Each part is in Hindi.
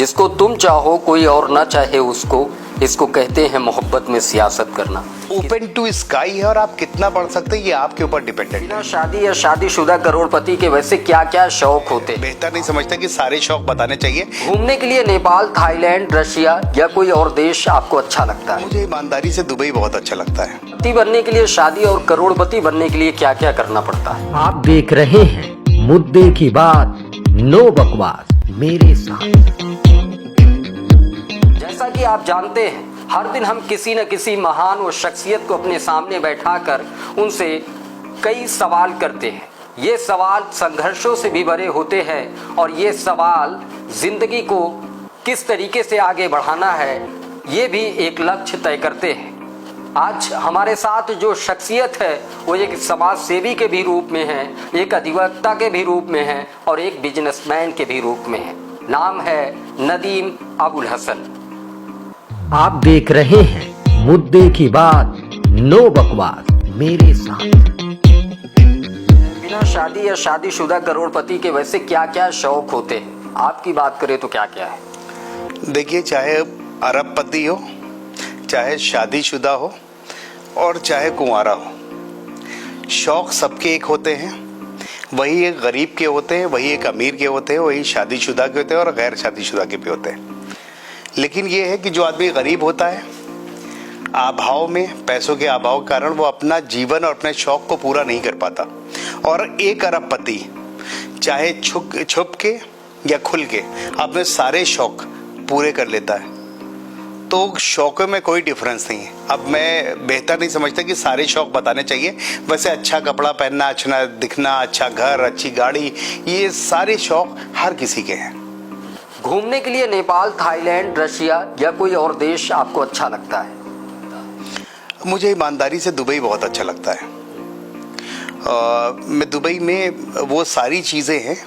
जिसको तुम चाहो कोई और ना चाहे उसको, इसको कहते हैं मोहब्बत में सियासत करना। ओपन टू स्काई है और आप कितना बढ़ सकते हैं ये आपके ऊपर डिपेंडेंट है। बिना शादी या शादीशुदा करोड़पति के वैसे क्या क्या शौक होते हैं? बेहतर नहीं समझता कि सारे शौक बताने चाहिए। घूमने के लिए नेपाल, थाईलैंड, रशिया या कोई और देश आपको अच्छा लगता है? मुझे ईमानदारी से दुबई बहुत अच्छा लगता है। पति बनने के लिए शादी और करोड़पति बनने के लिए क्या क्या करना पड़ता है? आप देख रहे हैं मुद्दे की बात, नो बकवास मेरे साथ। जैसा कि आप जानते हैं, हर दिन हम किसी न किसी महान व शख्सियत को अपने सामने बैठाकर उनसे कई सवाल करते हैं। ये सवाल संघर्षों से भी भरे होते हैं और ये सवाल जिंदगी को किस तरीके से आगे बढ़ाना है, ये भी एक लक्ष्य तय करते हैं। आज हमारे साथ जो शख्सियत है वो एक समाज सेवी के भी रूप में है, एक अधिवक्ता के भी रूप में है और एक बिजनेसमैन के भी रूप में है। नाम है नदीम अबुल हसन। आप देख रहे हैं मुद्दे की बात, नो बकवास मेरे साथ। बिना शादी या शादीशुदा करोड़पति के वैसे क्या क्या शौक होते हैं? आपकी बात करें तो क्या क्या है? देखिए, चाहे अरबपति हो, चाहे शादीशुदा हो और चाहे कुंवारा हो, शौक सबके एक होते हैं। वही एक गरीब के होते हैं, वही एक अमीर के होते हैं, वही शादीशुदा के होते हैं और गैर शादीशुदा के भी होते हैं। लेकिन ये है कि जो आदमी गरीब होता है, अभाव में, पैसों के अभाव के कारण वो अपना जीवन और अपने शौक को पूरा नहीं कर पाता। और एक अरबपति चाहे छुप के या खुल के अपने सारे शौक पूरे कर लेता है। तो शौकों में कोई डिफरेंस नहीं है। अब मैं बेहतर नहीं समझता कि सारे शौक बताने चाहिए। वैसे अच्छा कपड़ा पहनना, अच्छा दिखना, अच्छा घर, अच्छी गाड़ी, ये सारे शौक हर किसी के हैं। घूमने के लिए नेपाल, थाईलैंड, रशिया या कोई और देश आपको अच्छा लगता है? मुझे ईमानदारी से दुबई बहुत अच्छा लगता है। मैं दुबई में वो सारी चीज़ें हैं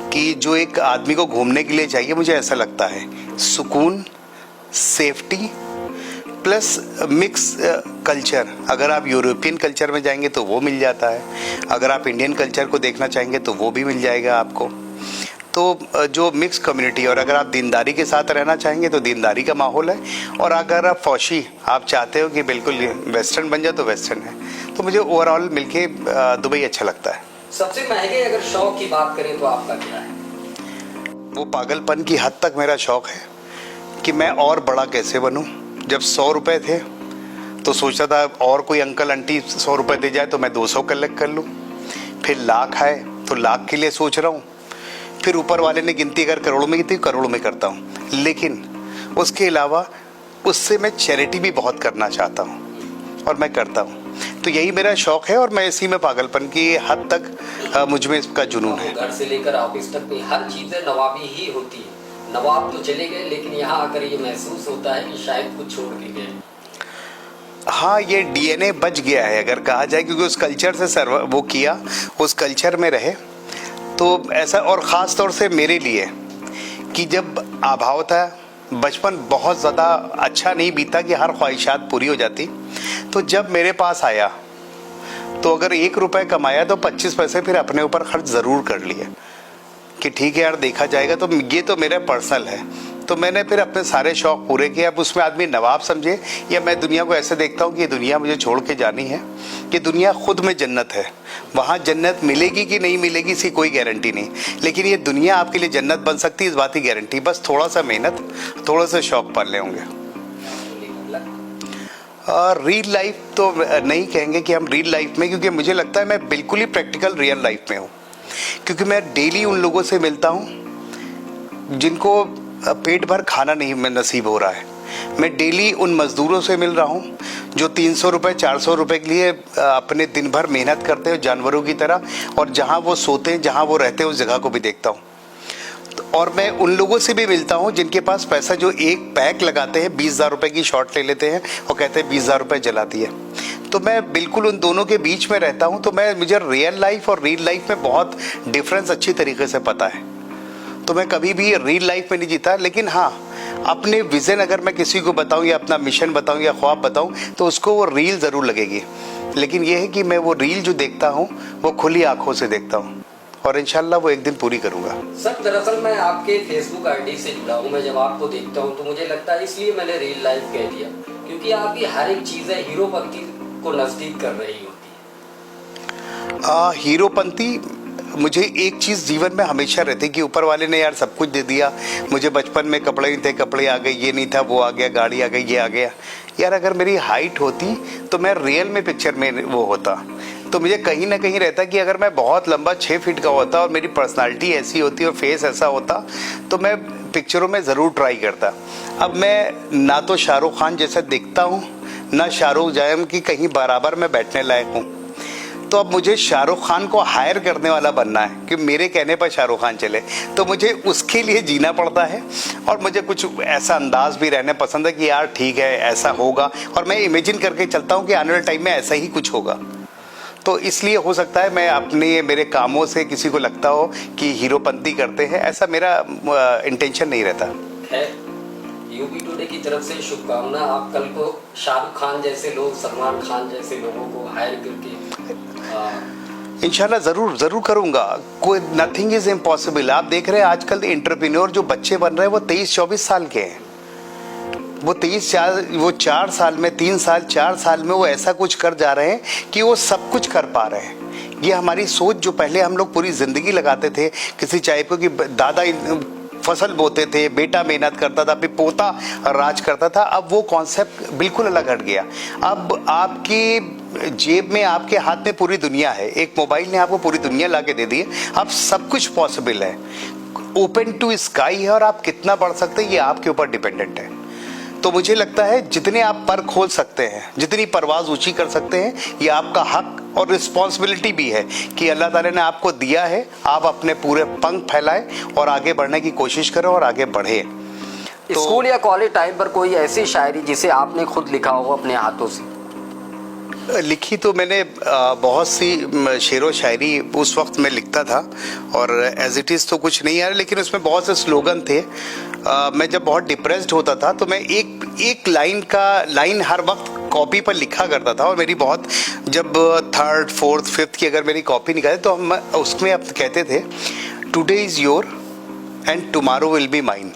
कि जो एक आदमी को घूमने के लिए चाहिए। मुझे ऐसा लगता है सुकून, सेफ्टी प्लस मिक्स कल्चर। अगर आप यूरोपियन कल्चर में जाएंगे तो वो मिल जाता है, अगर आप इंडियन कल्चर को देखना चाहेंगे तो वो भी मिल जाएगा आपको। तो जो मिक्स कम्युनिटी, और अगर आप दीनदारी के साथ रहना चाहेंगे तो दीनदारी का माहौल है, और अगर आप फौशी आप चाहते हो कि बिल्कुल वेस्टर्न बन जाए तो वेस्टर्न है। तो मुझे ओवरऑल मिलके दुबई अच्छा लगता है। सबसे महंगे अगर शौक की बात करें तो आपका क्या है? वो पागलपन की हद तक मेरा शौक है कि मैं और बड़ा कैसे बनूं। जब 100 रुपए थे तो सोचता था और कोई अंकल आंटी 100 रुपए दे जाए तो मैं 200 कलेक्ट कर लूं। फिर लाख आए तो लाख के लिए सोच रहा हूं। फिर ऊपर वाले ने गिनती अगर करोड़ों में की थी, करोड़ों में करता हूँ। लेकिन उसके अलावा उससे मैं चैरिटी भी बहुत करना चाहता हूँ और मैं करता हूँ। तो यही मेरा शौक है और मैं इसी में पागलपन की हद तक मुझ में इसका जुनून है। घर से लेकर ऑफिस तक में हर चीजें नवाबी ही होती है। नवाब तो चले गए, लेकिन यहाँ आकर ये महसूस होता है कि शायद कुछ छोड़ के गए। हाँ, ये डीएनए बच गया है अगर कहा जाए, क्योंकि उस कल्चर से वो किया, उस कल्चर में रहे तो ऐसा। और ख़ास तौर से मेरे लिए कि जब अभाव था, बचपन बहुत ज़्यादा अच्छा नहीं बीता कि हर ख्वाहिशात पूरी हो जाती। तो जब मेरे पास आया तो अगर 1 रुपये कमाया तो 25 पैसे फिर अपने ऊपर खर्च ज़रूर कर लिए कि ठीक है यार, देखा जाएगा। तो ये तो मेरा पर्सनल है। तो मैंने फिर अपने सारे शौक पूरे किए। अब उसमें आदमी नवाब समझे या मैं दुनिया को ऐसे देखता हूँ कि ये दुनिया मुझे छोड़ के जानी है। कि दुनिया खुद में जन्नत है। वहाँ जन्नत मिलेगी कि नहीं मिलेगी इसकी कोई गारंटी नहीं, लेकिन ये दुनिया आपके लिए जन्नत बन सकती है, इस बात की गारंटी। बस थोड़ा सा मेहनत, थोड़ा सा शौक पाल ले होंगे। रियल लाइफ तो नहीं कहेंगे कि हम रियल लाइफ में, क्योंकि मुझे लगता है मैं बिल्कुल ही प्रैक्टिकल रियल लाइफ में हूँ। क्योंकि मैं डेली उन लोगों से मिलता हूँ जिनको पेट भर खाना नहीं नसीब हो रहा है। मैं डेली उन मज़दूरों से मिल रहा हूँ जो 300 रुपये 400 रुपये के लिए अपने दिन भर मेहनत करते हैं जानवरों की तरह, और जहाँ वो सोते हैं, जहाँ वो रहते हैं, उस जगह को भी देखता हूँ। और मैं उन लोगों से भी मिलता हूँ जिनके पास पैसा, जो एक पैक लगाते हैं, 20,000 रुपये की शॉट ले लेते हैं और कहते हैं 20,000 रुपये जला दिए। तो मैं बिल्कुल उन दोनों के बीच में रहता हूँ। तो मुझे रियल लाइफ और रियल लाइफ में बहुत डिफरेंस अच्छी तरीके से पता है। तो मैं कभी भी रियल लाइफ में नहीं जीता, लेकिन हाँ, अपने विज़न अगर मैं किसी को बताऊँ या अपना मिशन बताऊँ या ख्वाब बताऊँ तो उसको वो रील ज़रूर लगेगी। लेकिन ये है कि मैं वो रील जो देखता हूँ वो खुली आँखों से देखता हूँ और इंशाल्लाह वो एक दिन पूरी करूँगा। सर दरअसल मैं आपके फेसबुक आईडी से जुड़ा हूँ। मैं जब आपको देखता हूँ तो मुझे लगता है, इसलिए मैंने रियल लाइफ कह दिया, क्योंकि आपकी हर एक चीज़ें हीरोपंती को नज़दीक कर रही होती है। हीरोपंती मुझे एक चीज़ जीवन में हमेशा रहती कि ऊपर वाले ने यार सब कुछ दे दिया। मुझे बचपन में कपड़े नहीं थे, कपड़े आ गए, ये नहीं था वो आ गया, गाड़ी आ गई, ये आ गया। यार अगर मेरी हाइट होती तो मैं रियल में पिक्चर में वो होता। तो मुझे कहीं ना कहीं रहता कि अगर मैं बहुत लंबा 6 फीट का होता और मेरी पर्सनालिटी ऐसी होती और फेस ऐसा होता तो मैं पिक्चरों में ज़रूर ट्राई करता। अब मैं ना तो शाहरुख खान जैसा दिखता हूँ, ना शाहरुख जायम की कहीं बराबर में बैठने लायक हूँ। तो अब मुझे शाहरुख खान को हायर करने वाला बनना है कि मेरे कहने पर शाहरुख खान चले, तो मुझे उसके लिए जीना पड़ता है। और मुझे कुछ ऐसा अंदाज भी रहने पसंद है कि यार ठीक है ऐसा होगा, और मैं इमेजिन करके चलता हूँ कि आने वाले टाइम में ऐसा ही कुछ होगा। तो इसलिए हो सकता है मैं अपने मेरे कामों से किसी को लगता हो कि हीरोपंती करते हैं, ऐसा मेरा इंटेंशन नहीं रहता है। यूपी टुडे की तरफ से शुभकामना। आप कल को शाहरुख खान जैसे लोग, सलमान खान जैसे लोगों को हायर करके इंशाल्लाह जरूर करूंगा। कोई नथिंग इज इम्पॉसिबल। आप देख रहे हैं आजकल एंटरप्रेन्योर जो बच्चे बन रहे हैं वो 23-24 साल के हैं। वो 4 साल में, 3 साल 4 साल में वो ऐसा कुछ कर जा रहे हैं कि वो सब कुछ कर पा रहे हैं। ये हमारी सोच जो पहले हम लोग पूरी जिंदगी लगाते थे किसी चाय को, कि दादा फसल बोते थे, बेटा मेहनत करता था, फिर पोता राज करता था, अब वो कॉन्सेप्ट बिल्कुल अलग हट गया। अब आपकी जेब में, आपके हाथ में पूरी दुनिया है। एक मोबाइल ने आपको पूरी दुनिया ला के दे दी है। अब सब कुछ पॉसिबल है, ओपन टू स्काई है, और आप कितना बढ़ सकते हैं ये आपके ऊपर डिपेंडेंट है। तो मुझे लगता है जितने आप पर खोल सकते हैं, जितनी परवाज ऊंची कर सकते हैं, ये आपका हक और रिस्पॉन्सिबिलिटी भी है कि अल्लाह ताला ने आपको दिया है। आप अपने पूरे पंख फैलाएं और आगे बढ़ने की कोशिश करें और आगे बढ़े। स्कूल या कॉलेज टाइम पर कोई ऐसी शायरी जिसे आपने खुद लिखा हो अपने हाथों से? लिखी तो मैंने बहुत सी शेर व शायरी उस वक्त में लिखता था, और एज इट इज़ तो कुछ नहीं आ रहा, लेकिन उसमें बहुत से स्लोगन थे। मैं जब बहुत डिप्रेस्ड होता था तो मैं एक लाइन हर वक्त कॉपी पर लिखा करता था। और मेरी बहुत, जब 3rd, 4th, 5th की अगर मेरी कॉपी निकाले तो हम उसमें अब कहते थे today is your and tomorrow will be mine.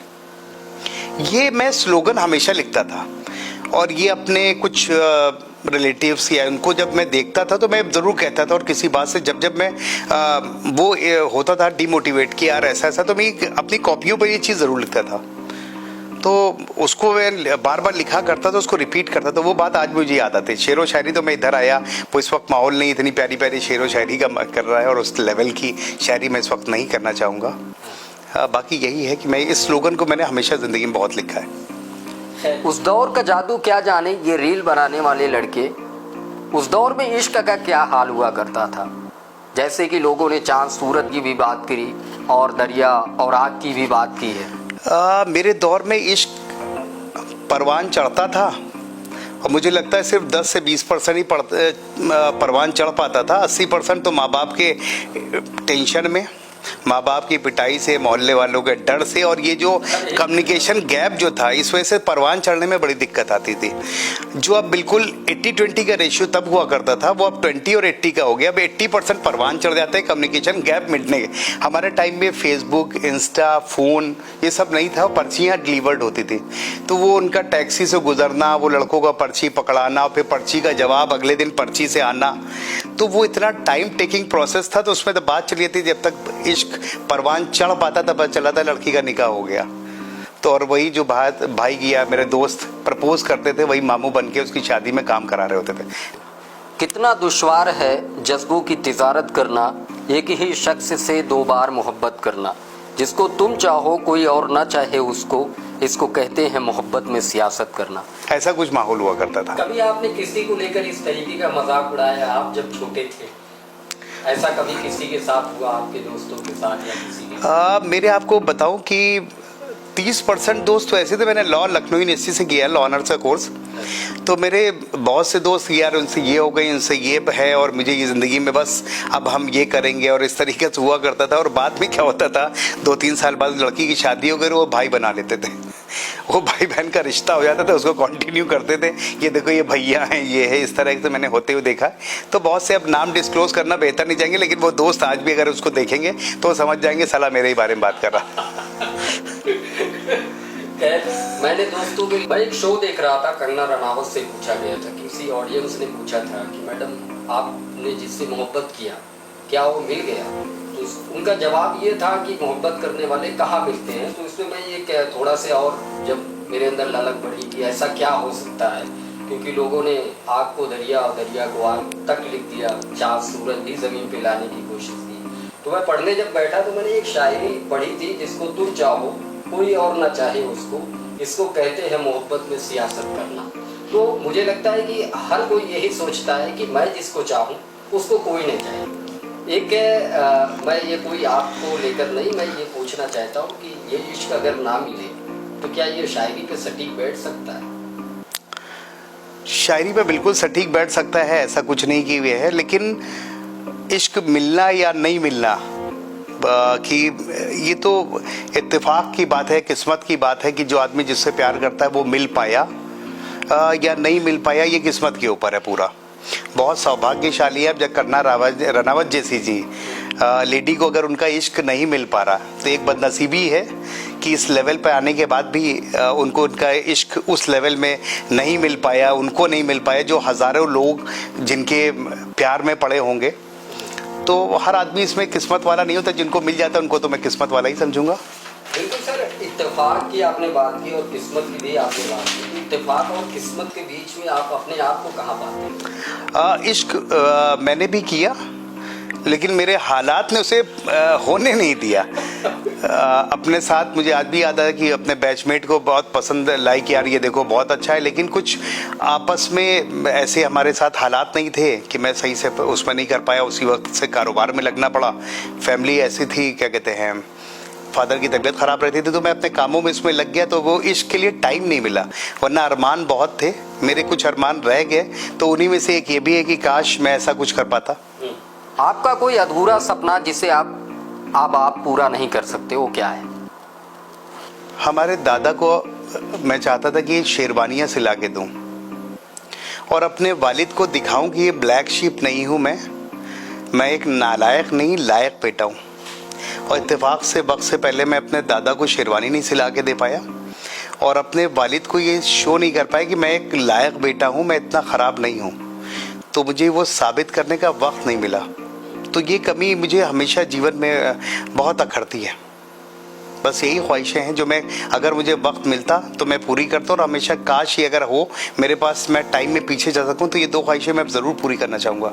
ये मैं स्लोगन हमेशा लिखता था, और ये अपने कुछ रिलेटिव्स या उनको जब मैं देखता था तो मैं ज़रूर कहता था। और किसी बात से जब मैं वो होता था डिमोटिवेट कि यार ऐसा ऐसा, तो मैं अपनी कॉपियों पर ये चीज़ ज़रूर लिखता था। तो उसको मैं बार बार लिखा करता था, उसको रिपीट करता था। वो बात आज मुझे याद आती है। शेर व शायरी तो मैं इधर आया, वो इस वक्त माहौल नहीं इतनी प्यारी प्यारी शेर व शायरी का कर रहा है, और उस लेवल की शायरी मैं इस वक्त नहीं करना चाहूँगा। बाकी यही है कि मैं इस स्लोगन को मैंने हमेशा ज़िंदगी में बहुत लिखा है। उस दौर का जादू क्या जाने ये रील बनाने वाले लड़के, उस दौर में इश्क का क्या हाल हुआ करता था। जैसे कि लोगों ने चांद सूरज की भी बात करी और दरिया और आग की भी बात की है। मेरे दौर में इश्क परवान चढ़ता था, और मुझे लगता है सिर्फ 10 से 20% ही परवान चढ़ पाता था। 80% तो माँ बाप के टेंशन में, माँ बाप की पिटाई से, मोहल्ले वालों के डर से, और ये जो कम्युनिकेशन गैप जो था, इस वजह से परवान चढ़ने में बड़ी दिक्कत आती थी। जो अब बिल्कुल 80-20 का रेशियो तब हुआ करता था, वो अब 20 और 80 का हो गया। अब 80% परवान चढ़ जाते हैं कम्युनिकेशन गैप मिटने के। हमारे टाइम में फेसबुक, इंस्टा, फ़ोन ये सब नहीं था, पर्चियाँ डिलीवर्ड होती थी। तो वो उनका टैक्सी से गुजरना, वो लड़कों का पर्ची पकड़ाना, फिर पर्ची का जवाब अगले दिन पर्ची से आना, तो वो इतना टाइम टेकिंग प्रोसेस था। तो उसमें तो बात चली थी, जब तक इश्क परवान चढ़ पाता था पता चला था लड़की का निकाह हो गया। तो और वही जो भाई गया, मेरे दोस्त प्रपोज करते थे, वही मामू बन के उसकी शादी में काम करा रहे होते थे। कितना दुश्वार है जज्बों की तिजारत करना, एक ही शख्स से 2 बार मोहब्बत करना। जिसको तुम चाहो कोई और ना चाहे उसको, इसको कहते हैं मोहब्बत में सियासत करना। ऐसा कुछ माहौल हुआ करता था। कभी आपने किसी को लेकर इस तरीके का मजाक उड़ाया आप जब छोटे थे? ऐसा कभी किसी के साथ हुआ, आपके दोस्तों के साथ या किसी के साथ? मेरे आपको बताऊं कि 30% दोस्त तो ऐसे थे, मैंने लॉ लखनऊ यूनिवर्सिटी से किया, लॉ ऑनर्स का कोर्स। तो मेरे बहुत से दोस्त यार उनसे ये हो गई, उनसे ये है, और मुझे ये ज़िंदगी में बस अब हम ये करेंगे, और इस तरीके से हुआ करता था। और बाद में क्या होता था, 2-3 साल बाद लड़की की शादी हो गई, वो भाई बना लेते थे, वो भाई बहन का रिश्ता हो जाता था, उसको कंटिन्यू करते थे, ये देखो ये भैया हैं, ये है, इस तरह से मैंने होते हुए देखा। तो बहुत से, अब नाम डिस्क्लोज करना बेहतर नहीं चाहेंगे, लेकिन वो दोस्त आज भी अगर उसको देखेंगे तो समझ जाएंगे साला मेरे ही बारे में बात कर रहा। मैंने दोस्तों के मैं एक शो देख रहा था, कंगना रनावत से पूछा गया था, किसी ऑडियंस ने पूछा था कि मैडम आपने जिससे मोहब्बत किया क्या वो मिल गया? तो उनका जवाब ये था कि मोहब्बत करने वाले कहाँ मिलते हैं। तो इसमें मैं ये थोड़ा से और जब मेरे अंदर ललक बढ़ी कि ऐसा क्या हो सकता है, क्योंकि लोगों ने आग को दरिया और दरिया को आग तक लिख दिया, चाँद सूरज भी ज़मीन पे लाने की कोशिश की। तो मैं पढ़ने जब बैठा तो मैंने एक शायरी पढ़ी थी, जिसको तुम चाहो कोई और ना चाहे उसको, इसको कहते हैं मोहब्बत में सियासत करना। तो मुझे लगता है कि हर कोई यही सोचता है कि मैं जिसको चाहूँ उसको कोई नहीं चाहे। एक मैं ये कोई आपको लेकर नहीं, मैं ये पूछना चाहता हूँ कि ये इश्क अगर ना मिले तो क्या ये शायरी पे सटीक बैठ सकता है? शायरी पे बिल्कुल सटीक बैठ सकता है, ऐसा कुछ नहीं कि है, लेकिन इश्क मिलना या नहीं मिलना कि ये तो इत्तेफाक की बात है, किस्मत की बात है कि जो आदमी जिससे प्यार करता है वो मिल पाया या नहीं मिल पाया, ये किस्मत के ऊपर है पूरा। बहुत सौभाग्यशाली है जब कंगना रनावत जैसी जी लेडी को अगर उनका इश्क नहीं मिल पा रहा, तो एक बदनसीबी है कि इस लेवल पे आने के बाद भी उनको उनका इश्क उस लेवल में नहीं मिल पाया, उनको नहीं मिल पाया जो हज़ारों लोग जिनके प्यार में पड़े होंगे। तो हर आदमी इसमें किस्मत वाला नहीं होता, जिनको मिल जाता है उनको तो मैं किस्मत वाला ही समझूंगा। बिल्कुल सर, इत्तेफाक की आपने बात की और किस्मत की भी आपने बात की। इत्तेफाक और किस्मत के बीच में आप अपने आप को कहाँ पाते हैं? इश्क मैंने भी किया, लेकिन मेरे हालात ने उसे होने नहीं दिया। अपने साथ मुझे आज भी याद है कि अपने बैचमेट को बहुत पसंद लाइक यार ये देखो बहुत अच्छा है, लेकिन कुछ आपस में ऐसे हमारे साथ हालात नहीं थे कि मैं सही से उसमें नहीं कर पाया। उसी वक्त से कारोबार में लगना पड़ा, फैमिली ऐसी थी, क्या कहते हैं, फादर की तबीयत ख़राब रहती थी, तो मैं अपने कामों में इसमें लग गया, तो वो इश्क के लिए टाइम नहीं मिला। वरना अरमान बहुत थे मेरे, कुछ अरमान रह गए, तो उन्हीं में से एक ये भी है कि काश मैं ऐसा कुछ कर पाता। आपका कोई अधूरा सपना जिसे आप पूरा नहीं कर सकते, वो क्या है? हमारे दादा को मैं चाहता था कि शेरवानियाँ सिला के दूँ और अपने वालिद को दिखाऊं कि ये ब्लैक शीप नहीं हूँ मैं एक नालायक नहीं लायक बेटा हूँ। और इत्तेफाक से वक्त से पहले मैं अपने दादा को शेरवानी नहीं सिला के दे पाया और अपने वालिद को ये शो नहीं कर पाया कि मैं एक लायक बेटा हूँ, मैं इतना ख़राब नहीं हूँ। तो मुझे वो साबित करने का वक्त नहीं मिला। तो ये कमी मुझे हमेशा जीवन में बहुत अखरती है। बस यही ख्वाहिशें हैं जो मैं, अगर मुझे वक्त मिलता तो मैं पूरी करता हूँ, और हमेशा काश ये अगर हो मेरे पास, मैं टाइम में पीछे जा सकूँ, तो ये 2 ख्वाहिशें मैं ज़रूर पूरी करना चाहूँगा।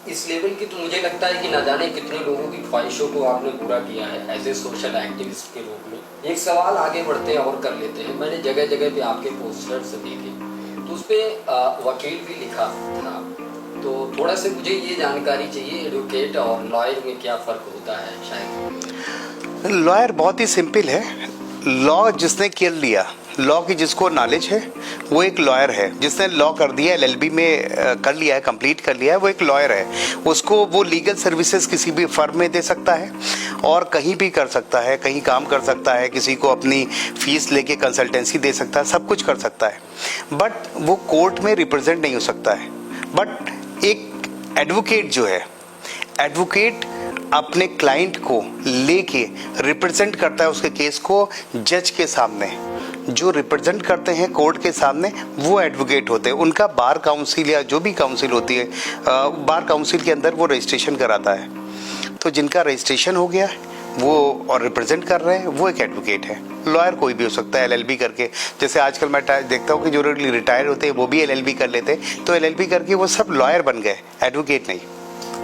इस लेवल की तो मुझे लगता है कि न जाने कितने लोगों की ख्वाहिशों को आपने पूरा किया है एज ए सोशल एक्टिविस्ट के रूप में। एक सवाल आगे बढ़ते हैं और कर लेते हैं। मैंने जगह जगह पे आपके पोस्टर्स देखे, तो उस पर वकील भी लिखा था, तो थोड़ा सा मुझे ये जानकारी चाहिए, एडवोकेट और लॉयर में क्या फ़र्क होता है? शायद लॉयर बहुत ही सिंपल है। लॉ जिसने कर लिया, लॉ की जिसको नॉलेज है वो एक लॉयर है। जिसने लॉ कर दिया, LLB में कर लिया है, कंप्लीट कर लिया है, वो एक लॉयर है। उसको वो लीगल सर्विसेज किसी भी फर्म में दे सकता है और कहीं भी कर सकता है, कहीं काम कर सकता है, किसी को अपनी फीस लेके कंसल्टेंसी दे सकता है, सब कुछ कर सकता है। बट वो कोर्ट में रिप्रेजेंट नहीं हो सकता है। बट एक एडवोकेट जो है, एडवोकेट अपने क्लाइंट को लेके रिप्रेजेंट करता है उसके केस को जज के सामने। जो रिप्रेजेंट करते हैं कोर्ट के सामने वो एडवोकेट होते हैं। उनका बार काउंसिल या जो भी काउंसिल होती है, बार काउंसिल के अंदर वो रजिस्ट्रेशन कराता है। तो जिनका रजिस्ट्रेशन हो गया वो और रिप्रेजेंट कर रहे हैं, वो एक एडवोकेट है। लॉयर कोई भी हो सकता है, LLB करके। जैसे आजकल मैं देखता हूँ कि जो रिटायर होते हैं वो भी LLB कर लेते हैं, तो LLB करके वो सब लॉयर बन गए, एडवोकेट नहीं।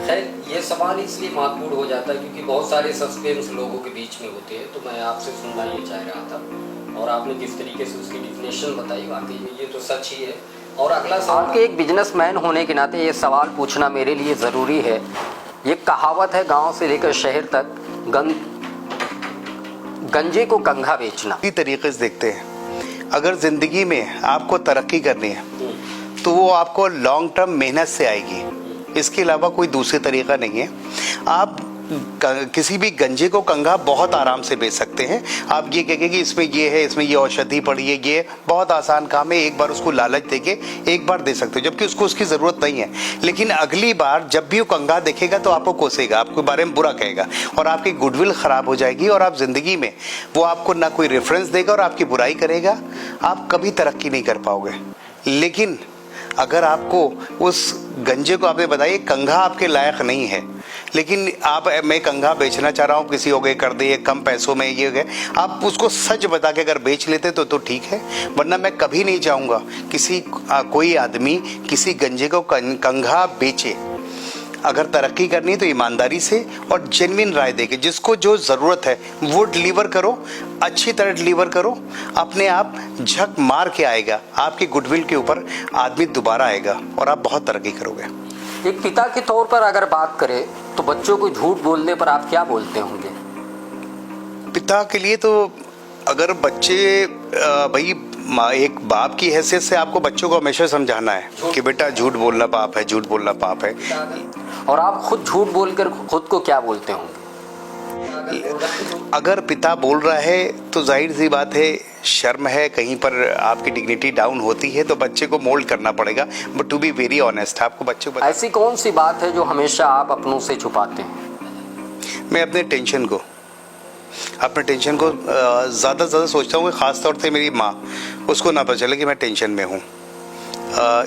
खैर, ये सवाल इसलिए महत्वपूर्ण हो जाता है क्योंकि बहुत सारे सस्पेंस लोगों के बीच में होते हैं, तो मैं आपसे सुनना ये चाह रहा था और आपने किस तरीके से उसकी डिफिनेशन बताई, वाकई में ये तो सच ही है। और अगला सवाल, आपके एक बिजनेसमैन होने के नाते ये सवाल पूछना मेरे लिए ज़रूरी है। ये कहावत है, गांव से लेकर शहर तक गंजे को कंघा बेचना। इसी तरीके से देखते हैं, अगर ज़िंदगी में आपको तरक्की करनी है तो वो आपको लॉन्ग टर्म मेहनत से आएगी, इसके अलावा कोई दूसरी तरीका नहीं है। आप किसी भी गंजे को कंघा बहुत आराम से बेच सकते हैं। आप ये कहेंगे कि इसमें ये है, इसमें ये औषधि पड़ी है, ये बहुत आसान काम है, एक बार उसको लालच देके एक बार दे सकते हो, जबकि उसको उसकी ज़रूरत नहीं है। लेकिन अगली बार जब भी वो कंघा देखेगा तो आपको कोसेगा, आपके बारे में बुरा कहेगा और आपकी गुडविल ख़राब हो जाएगी और आप ज़िंदगी में वो आपको ना कोई रेफरेंस देगा और आपकी बुराई करेगा, आप कभी तरक्की नहीं कर पाओगे। लेकिन अगर आपको उस गंजे को आपने बताया कंघा आपके लायक नहीं है, लेकिन आप मैं कंघा बेचना चाह रहा हूँ, किसी हो गए कर दे कम पैसों में, ये गए, आप उसको सच बता के अगर बेच लेते तो ठीक है। वरना मैं कभी नहीं चाहूँगा कोई आदमी किसी गंजे को कंघा बेचे। अगर तरक्की करनी है तो ईमानदारी से और जेन्युइन राय देके जिसको जो ज़रूरत है वो डिलीवर करो, अच्छी तरह डिलीवर करो, अपने आप झक मार के आएगा, आपकी गुडविल के ऊपर आदमी दोबारा आएगा और आप बहुत तरक्की करोगे। एक पिता के तौर पर अगर बात करें तो बच्चों को झूठ बोलने पर आप क्या बोलते होंगे? पिता के लिए तो अगर बच्चे भाई एक बाप की हैसियत से आपको बच्चों को हमेशा समझाना है कि बेटा झूठ बोलना पाप है, झूठ बोलना पाप है। और आप खुद झूठ बोलकर खुद को क्या बोलते होंगे? अगर पिता बोल रहा है तो जाहिर सी बात है शर्म है, कहीं पर आपकी डिग्निटी डाउन होती है तो बच्चे को मोल्ड करना पड़ेगा। But to be very honest, आपको बच्चों को ऐसी कौन सी बात है जो हमेशा आप अपनों से छुपाते हैं? मैं अपने टेंशन को ज़्यादा से ज़्यादा सोचता हूँ कि ख़ास तौर से मेरी माँ, उसको ना पता चले कि मैं टेंशन में हूँ।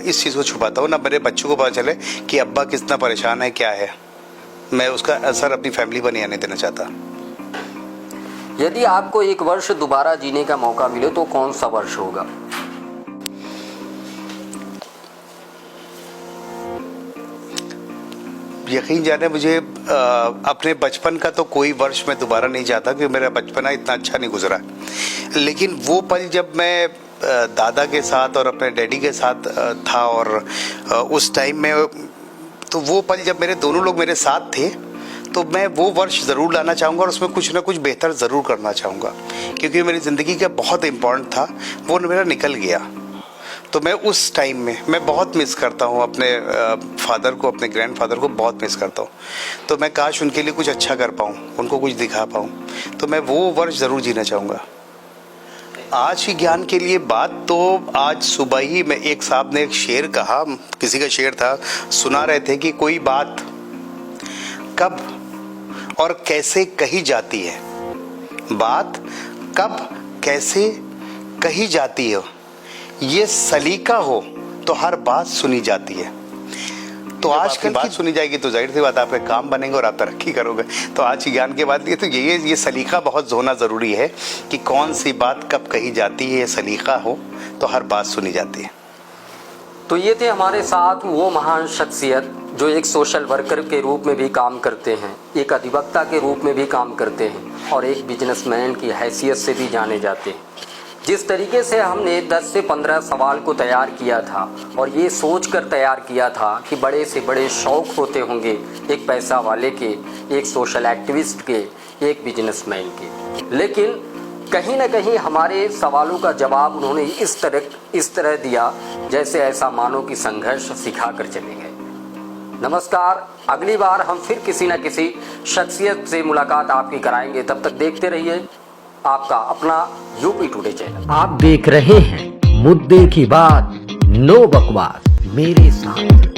इस चीज़ को छुपाता हूँ, ना मेरे बच्चों को पता चले कि अब्बा कितना परेशान है, क्या है। मैं उसका असर अपनी फैमिली पर नहीं आने देना चाहता। यदि आपको एक वर्ष दोबारा जीने का मौका मिले तो कौन सा वर्ष होगा? यकीन जाने मुझे अपने बचपन का तो कोई वर्ष मैं दोबारा नहीं चाहता क्योंकि मेरा बचपना इतना अच्छा नहीं गुजरा। लेकिन वो पल जब मैं दादा के साथ और अपने डैडी के साथ था और उस टाइम में तो वो पल जब मेरे दोनों लोग मेरे साथ थे तो मैं वो वर्ष ज़रूर लाना चाहूँगा और उसमें कुछ ना कुछ बेहतर ज़रूर करना चाहूँगा, क्योंकि मेरी ज़िंदगी का बहुत इम्पोर्टेंट था, वो मेरा निकल गया। तो मैं उस टाइम में मैं बहुत मिस करता हूँ अपने फादर को, अपने ग्रैंडफादर को बहुत मिस करता हूँ। तो मैं काश उनके लिए कुछ अच्छा कर पाऊँ, उनको कुछ दिखा पाऊँ, तो मैं वो वर्ष ज़रूर जीना चाहूँगा। आज की ज्ञान के लिए बात तो आज सुबह ही मैं एक साहब ने एक शेर कहा, किसी का शेर था, सुना रहे थे कि कोई बात कब और कैसे कही जाती है, बात कब कैसे कही जाती है, ये सलीका हो तो हर बात सुनी जाती है। तो आज की बात सुनी जाएगी तो जाहिर सी बात आपके काम बनेंगे और आप तरक्की करोगे। तो आज की ज्ञान के बाद तो ये सलीका बहुत होना ज़रूरी है कि कौन सी बात कब कही जाती है, ये सलीका हो तो हर बात सुनी जाती है। तो ये थे हमारे साथ वो महान शख्सियत जो एक सोशल वर्कर के रूप में भी काम करते हैं, एक अधिवक्ता के रूप में भी काम करते हैं और एक बिजनेसमैन की हैसियत से भी जाने जाते हैं। जिस तरीके से हमने 10 से 15 सवाल को तैयार किया था और ये सोच कर तैयार किया था कि बड़े से बड़े शौक़ होते होंगे एक पैसा वाले के, एक सोशल एक्टिविस्ट के, एक बिजनेसमैन के, लेकिन कहीं ना कहीं हमारे सवालों का जवाब उन्होंने इस तरह दिया जैसे ऐसा मानो कि संघर्ष सिखा कर चले गए। नमस्कार, अगली बार हम फिर किसी न किसी शख्सियत से मुलाकात आपकी कराएंगे। तब तक देखते रहिए आपका अपना यूपी टुडे चैनल। आप देख रहे हैं मुद्दे की बात, नो बकवास, मेरे साथ।